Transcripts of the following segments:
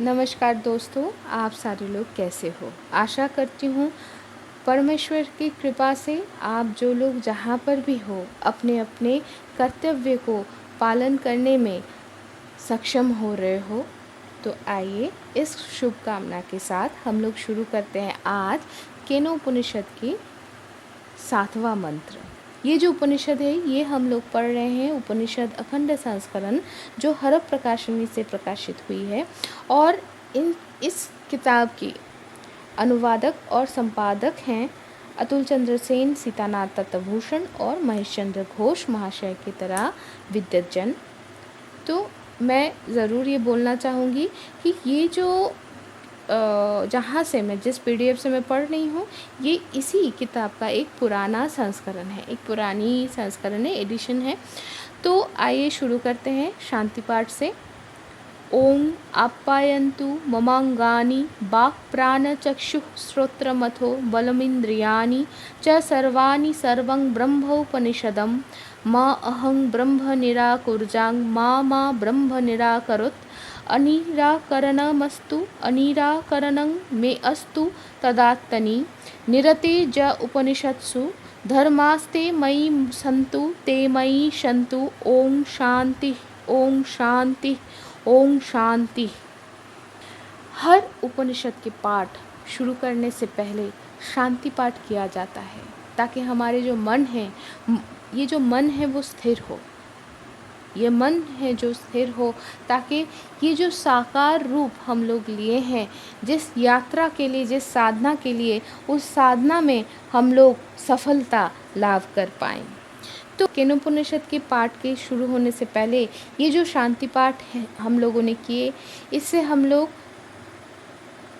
नमस्कार दोस्तों, आप सारे लोग कैसे हो। आशा करती हूँ परमेश्वर की कृपा से आप जो लोग जहाँ पर भी हो अपने अपने कर्तव्य को पालन करने में सक्षम हो रहे हो। तो आइए इस शुभकामना के साथ हम लोग शुरू करते हैं आज केनोपनिषद की 7वां मंत्र। ये जो उपनिषद है ये हम लोग पढ़ रहे हैं उपनिषद अखंड संस्करण जो हरप प्रकाशनी से प्रकाशित हुई है। और इस किताब की अनुवादक और संपादक हैं अतुल चंद्र सेन, सीतानाथ तत्तभूषण और महेश चंद्र घोष महाशय की तरह विद्वज्जन। तो मैं ज़रूर ये बोलना चाहूँगी कि ये जो जहाँ से मैं जिस पीडीएफ से मैं पढ़ रही हूँ ये इसी किताब का एक पुराना संस्करण है, एक पुरानी संस्करण है, एडिशन है। तो आइए शुरू करते हैं शांति पाठ से। ओम आप्यायन्तु ममांगानि वाक्प्राणचक्षुः श्रोत्रमथो बलमिन्द्रियाणि च सर्वाणि सर्वं ब्रह्मोपनिषदं मा अहं ब्रह्म निराकुर्जां मा ब्रह्म निराकरोत् अनिराकरणमस्तु अनिराकरणं मे अस्तु तदात्तनि निरते ज उपनिषत्सु धर्मास्ते मयि सन्तु ते मयि सन्तु। ओम शांति, ओम शांति, ओम शांति। हर उपनिषद के पाठ शुरू करने से पहले शांति पाठ किया जाता है ताकि हमारे जो मन है, ये जो मन है वो स्थिर हो, ये मन है जो स्थिर हो, ताकि ये जो साकार रूप हम लोग लिए हैं जिस यात्रा के लिए, जिस साधना के लिए, उस साधना में हम लोग सफलता लाभ कर पाएं। तो केनोपनिषद के पाठ के शुरू होने से पहले ये जो शांति पाठ है हम लोगों ने किए, इससे हम लोग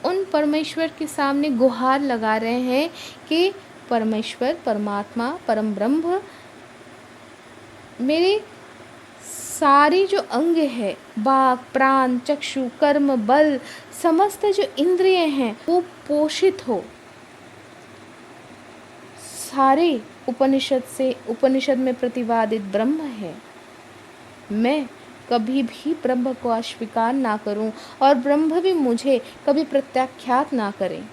उन परमेश्वर के सामने गुहार लगा रहे हैं कि परमेश्वर, परमात्मा, परम ब्रह्म, मेरे सारी जो अंग है, वाक, प्राण, चक्षु, कर्म, बल, समस्त जो इंद्रिय हैं वो पोषित हो। सारे उपनिषद में प्रतिपादित ब्रह्म है। मैं कभी भी ब्रह्म को अस्वीकार ना करूं और ब्रह्म भी मुझे कभी प्रत्याख्यात ना करें।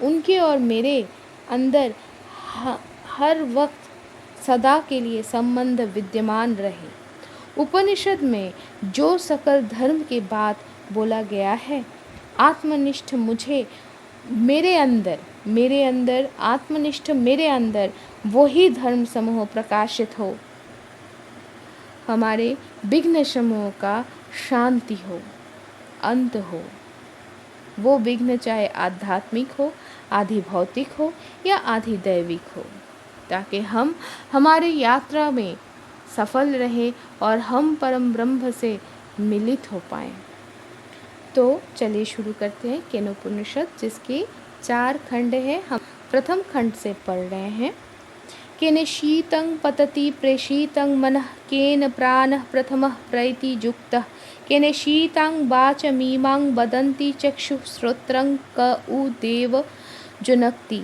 उनके और मेरे अंदर हर वक्त सदा के लिए संबंध विद्यमान रहे। उपनिषद में जो सकल धर्म की बात बोला गया है, आत्मनिष्ठ मुझे मेरे अंदर आत्मनिष्ठ मेरे अंदर वही धर्म समूह प्रकाशित हो। हमारे विघ्न समूह का शांति हो, अंत हो। वो विघ्न चाहे आध्यात्मिक हो, आधि भौतिक हो या आधि दैविक हो, ताकि हम हमारी यात्रा में सफल रहे और हम परम ब्रह्म से मिलित हो पाएं। तो चलिए शुरू करते हैं केनोपनिषद, जिसके 4 खंड हैं। हम प्रथम खंड से पढ़ रहे हैं। केन पतति प्रेषितं मनः केन प्राणः प्रथमः प्रैति युक्तः केन शीतां वाचमीमां वदन्ति चक्षुः श्रोत्रं क उ देव जुनक्ति।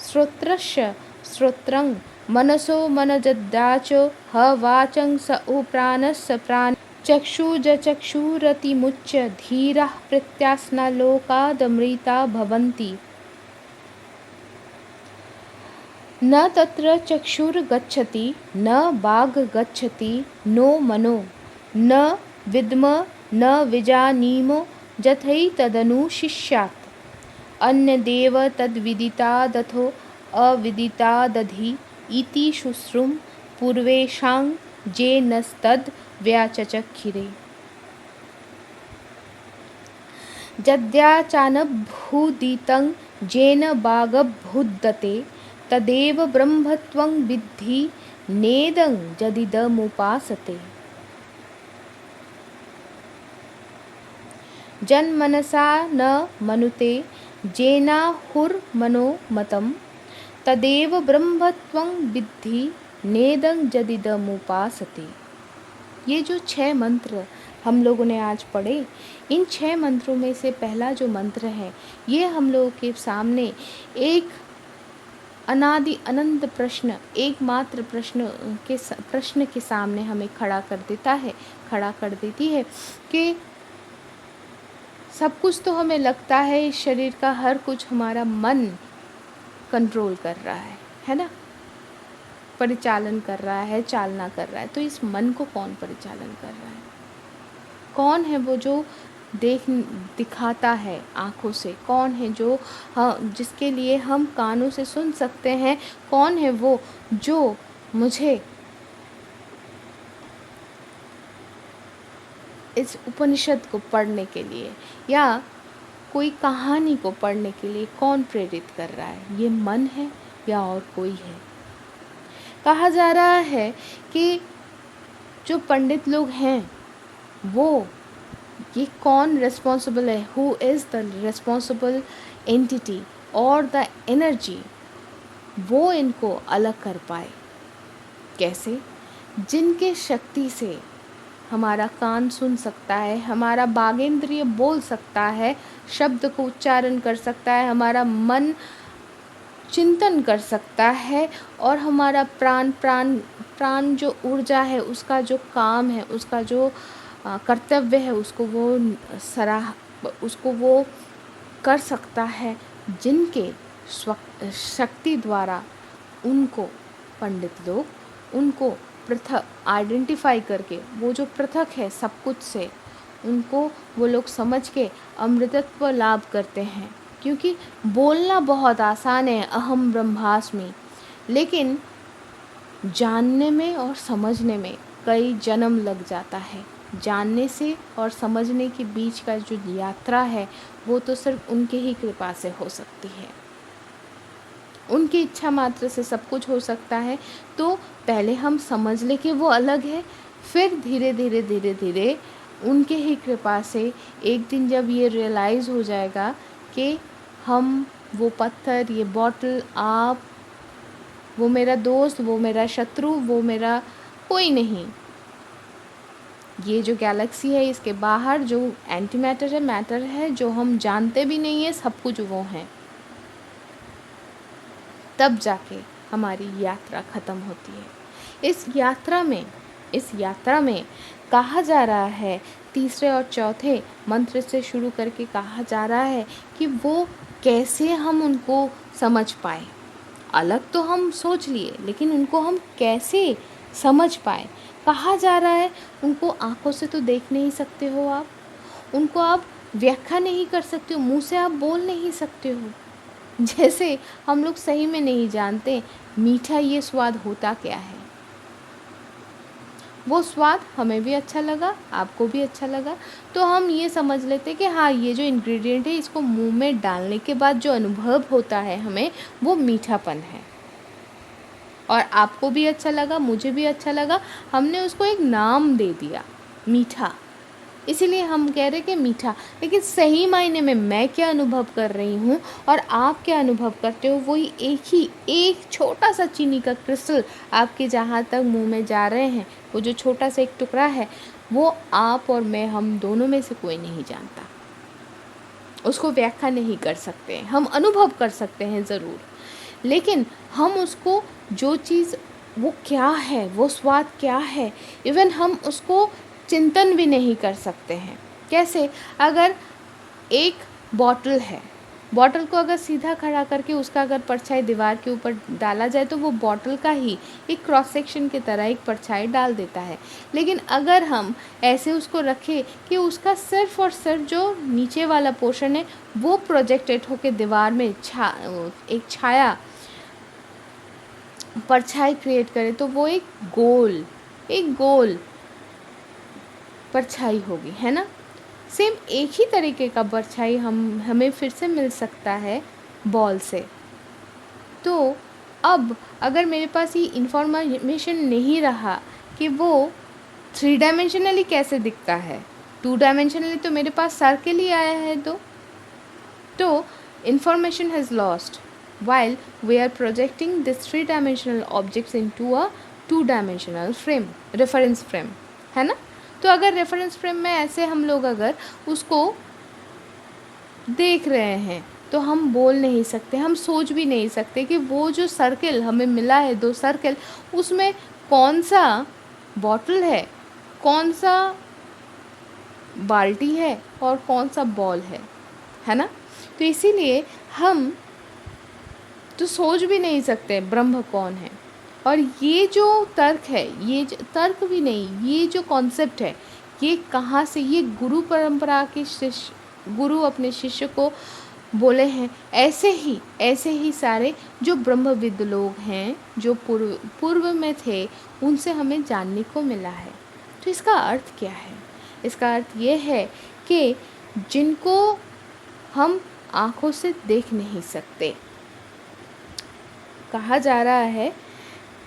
श्रोत्रस्य श्रोत्रं मनसो मनजद्दाचो ह वाचं स उ प्राणस्य प्राण चक्षुज चक्षुरतिमुच्य धीराः प्रत्यास्ना लोकादमृता भवन्ति। न तत्र चक्षुर्गच्छति न वाग् गच्छति नो मनो न विद्म न विजानीमो यथैतदनुशिष्यात् अन्यदेव तद्विदितादथो अविदितादधि इति शुश्रूं पूर्वेषां येनस्तद् व्याचचक्षिरे। यद्याचानभूदितं येन वागभुद्यते तदेव ब्रह्मत्वं विद्धि नेदं यदिदमुपासते। जन्मनसा न मनुते येनाहुर्मनो मतं तदेव ब्रह्मत्वं विद्धि नेदं यदिदमुपासते। ये जो 6 मंत्र हम लोगों ने आज पढ़े, इन 6 मंत्रों में से पहला जो मंत्र है ये हम लोगों के सामने एक अनादि अनंत प्रश्न, एकमात्र प्रश्न के सामने हमें खड़ा कर देती है कि सब कुछ तो हमें लगता है इस शरीर का हर कुछ हमारा मन कंट्रोल कर रहा है ना, परिचालन कर रहा है, चालना कर रहा है। तो इस मन को कौन परिचालन कर रहा है? कौन है वो जो दिखाता है आँखों से? कौन है जो जिसके लिए हम कानों से सुन सकते हैं? कौन है वो जो मुझे इस उपनिषद को पढ़ने के लिए या कोई कहानी को पढ़ने के लिए कौन प्रेरित कर रहा है? ये मन है या और कोई है? कहा जा रहा है कि जो पंडित लोग हैं वो, ये कौन रिस्पॉन्सिबल है? Who is the responsible entity और द एनर्जी, वो इनको अलग कर पाए। कैसे? जिनके शक्ति से हमारा कान सुन सकता है, हमारा बागेंद्रिय बोल सकता है, शब्द को उच्चारण कर सकता है, हमारा मन चिंतन कर सकता है, और हमारा प्राण जो ऊर्जा है, उसका जो काम है, उसका जो कर्तव्य है, उसको वो कर सकता है। जिनके शक्ति द्वारा उनको पंडित लोग उनको पृथक आइडेंटिफाई करके, वो जो पृथक है सब कुछ से, उनको वो लोग समझ के अमृतत्व लाभ करते हैं। क्योंकि बोलना बहुत आसान है, अहम ब्रह्मास्मि, लेकिन जानने में और समझने में कई जन्म लग जाता है। जानने से और समझने के बीच का जो यात्रा है, वो तो सिर्फ उनके ही कृपा से हो सकती है। उनकी इच्छा मात्र से सब कुछ हो सकता है। तो पहले हम समझ ले कि वो अलग है, फिर धीरे धीरे उनके ही कृपा से एक दिन जब ये रियलाइज़ हो जाएगा कि हम, वो पत्थर, ये बॉटल, आप, वो मेरा दोस्त, वो मेरा शत्रु, वो मेरा कोई नहीं, ये जो गैलेक्सी है, इसके बाहर जो एंटी मैटर है, मैटर है, जो हम जानते भी नहीं है, सब कुछ वो है। तब जाके हमारी यात्रा ख़त्म होती है। इस यात्रा में कहा जा रहा है, तीसरे और चौथे मंत्र से शुरू करके कहा जा रहा है कि वो कैसे हम उनको समझ पाए। अलग तो हम सोच लिए, लेकिन उनको हम कैसे समझ पाए? कहा जा रहा है, उनको आँखों से तो देख नहीं सकते हो आप, उनको आप व्याख्या नहीं कर सकते हो, मुँह से आप बोल नहीं सकते हो। जैसे हम लोग सही में नहीं जानते मीठा ये स्वाद होता क्या है। वो स्वाद हमें भी अच्छा लगा, आपको भी अच्छा लगा, तो हम ये समझ लेते कि हाँ, ये जो इंग्रेडिएंट है, इसको मुंह में डालने के बाद जो अनुभव होता है हमें, वो मीठापन है। और आपको भी अच्छा लगा, मुझे भी अच्छा लगा, हमने उसको एक नाम दे दिया, मीठा। इसीलिए हम कह रहे कि मीठा। लेकिन सही मायने में मैं क्या अनुभव कर रही हूँ और आप क्या अनुभव करते हो, वही एक छोटा सा चीनी का क्रिस्टल आपके जहाँ तक मुंह में जा रहे हैं, वो जो छोटा सा एक टुकड़ा है, वो आप और मैं, हम दोनों में से कोई नहीं जानता। उसको व्याख्या नहीं कर सकते, हम अनुभव कर सकते हैं ज़रूर, लेकिन हम उसको, जो चीज़ वो क्या है, वो स्वाद क्या है, इवन हम उसको चिंतन भी नहीं कर सकते हैं। कैसे? अगर एक बॉटल है, बॉटल को अगर सीधा खड़ा करके उसका अगर परछाई दीवार के ऊपर डाला जाए, तो वो बॉटल का ही एक क्रॉस सेक्शन की तरह एक परछाई डाल देता है। लेकिन अगर हम ऐसे उसको रखें कि उसका सिर्फ और सिर्फ जो नीचे वाला पोर्शन है, वो प्रोजेक्टेड होकर दीवार में एक छाया, परछाई क्रिएट करे, तो वो एक गोल परछाई होगी, है ना। सेम एक ही तरीके का परछाई हमें फिर से मिल सकता है बॉल से। तो अब अगर मेरे पास ये इंफॉर्मेशन नहीं रहा कि वो 3 डायमेंशनली कैसे दिखता है, 2 डायमेंशनली तो मेरे पास सर्कल ही आया है, तो information has lost while we are projecting this 3-dimensional objects into a 2-dimensional frame, reference frame, है ना। तो अगर रेफरेंस फ्रेम में ऐसे हम लोग अगर उसको देख रहे हैं, तो हम बोल नहीं सकते, हम सोच भी नहीं सकते कि वो जो सर्किल हमें मिला है, 2 सर्किल, उसमें कौन-सा बॉटल है, कौन-सा बाल्टी है और कौन-सा बॉल है ना? तो इसीलिए हम तो सोच भी नहीं सकते ब्रह्म कौन है। और ये जो तर्क है, ये तर्क भी नहीं, ये जो कॉन्सेप्ट है, ये कहाँ से, ये गुरु परंपरा के शिष्य, गुरु अपने शिष्य को बोले हैं। ऐसे ही सारे जो ब्रह्मविद लोग हैं, जो पूर्व में थे, उनसे हमें जानने को मिला है। तो इसका अर्थ क्या है? इसका अर्थ ये है कि जिनको हम आँखों से देख नहीं सकते, कहा जा रहा है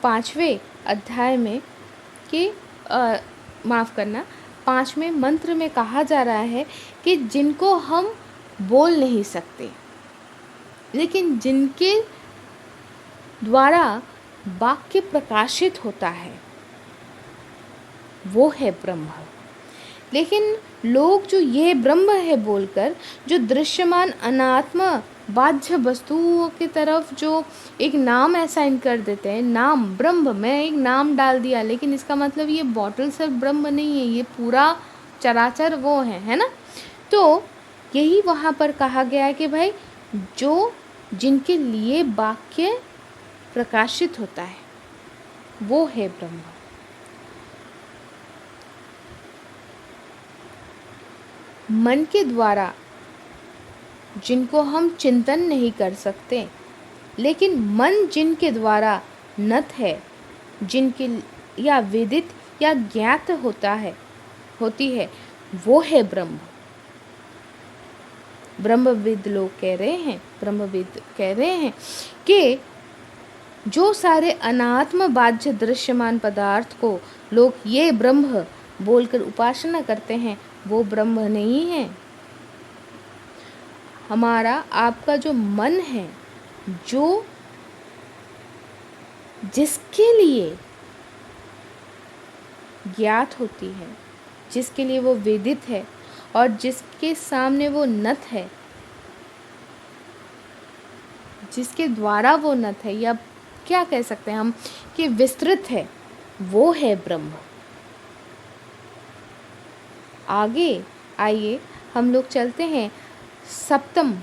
5वें अध्याय में कि माफ़ करना, 5वें मंत्र में कहा जा रहा है कि जिनको हम बोल नहीं सकते, लेकिन जिनके द्वारा वाक्य प्रकाशित होता है, वो है ब्रह्म। लेकिन लोग जो ये ब्रह्म है बोलकर, जो दृश्यमान अनात्मा बाह्य वस्तुओं की तरफ जो एक नाम असाइन कर देते हैं, नाम ब्रह्म, मैं एक नाम डाल दिया, लेकिन इसका मतलब ये बॉटल सिर्फ ब्रह्म नहीं है, ये पूरा चराचर वो है ना? तो यही वहाँ पर कहा गया है कि भाई जो जिनके लिए वाक्य प्रकाशित होता है, वो है ब्रह्म। मन के द्वारा जिनको हम चिंतन नहीं कर सकते, लेकिन मन जिनके द्वारा नत है, जिनके या विदित या ज्ञात होती है, वो है ब्रह्म। ब्रह्मविद कह रहे हैं कि जो सारे अनात्म बाह्य दृश्यमान पदार्थ को लोग ये ब्रह्म बोलकर उपासना करते हैं, वो ब्रह्म नहीं है। हमारा आपका जो मन है, जो जिसके लिए ज्ञात होती है, जिसके लिए वो वेदित है और जिसके सामने वो नत है, जिसके द्वारा वो नत है, या क्या कह सकते हैं हम कि विस्तृत है, वो है ब्रह्म। आगे आइए हम लोग चलते हैं 7वें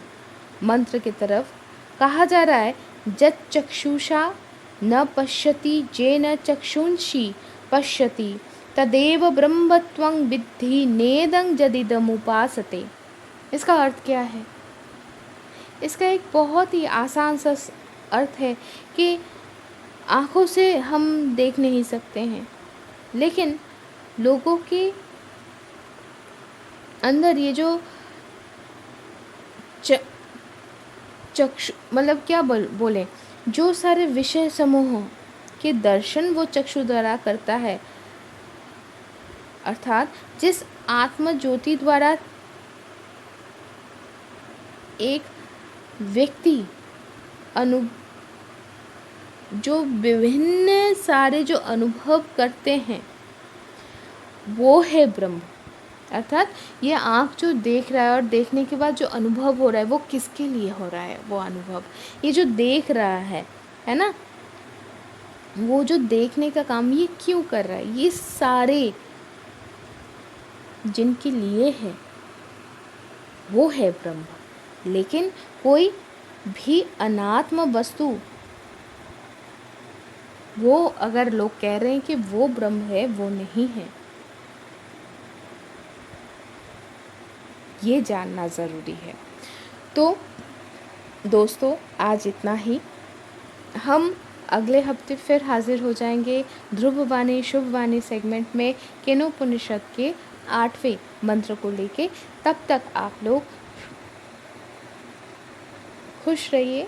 मंत्र की तरफ। कहा जा रहा है, जत चक्षुषा न पश्यति जेन चक्षुंषि पश्यति तदेव ब्रह्मत्वं विद्धि नेदं जदिदमुपासते। इसका अर्थ क्या है? इसका एक बहुत ही आसान सा अर्थ है कि आँखों से हम देख नहीं सकते हैं, लेकिन लोगों के अंदर ये जो चक्षु मतलब क्या बोले, जो सारे विषय समूह के दर्शन वो चक्षु द्वारा करता है, अर्थात जिस आत्म ज्योति द्वारा एक व्यक्ति जो विभिन्न सारे जो अनुभव करते हैं, वो है ब्रह्म। अर्थात ये आँख जो देख रहा है और देखने के बाद जो अनुभव हो रहा है, वो किसके लिए हो रहा है? वो अनुभव, ये जो देख रहा है ना, वो जो देखने का काम ये क्यों कर रहा है? ये सारे जिनके लिए है, वो है ब्रह्म। लेकिन कोई भी अनात्म वस्तु, वो अगर लोग कह रहे हैं कि वो ब्रह्म है, वो नहीं है, ये जानना ज़रूरी है। तो दोस्तों, आज इतना ही। हम अगले हफ्ते फिर हाजिर हो जाएंगे ध्रुववाणी शुभवाणी सेगमेंट में केनोपनिषद के 8वें मंत्र को लेके। तब तक आप लोग खुश रहिए,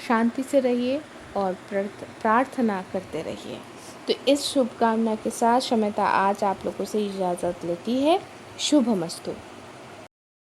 शांति से रहिए और प्रार्थना करते रहिए। तो इस शुभकामना के साथ शमिता आज आप लोगों से इजाज़त लेती है। शुभमस्तु।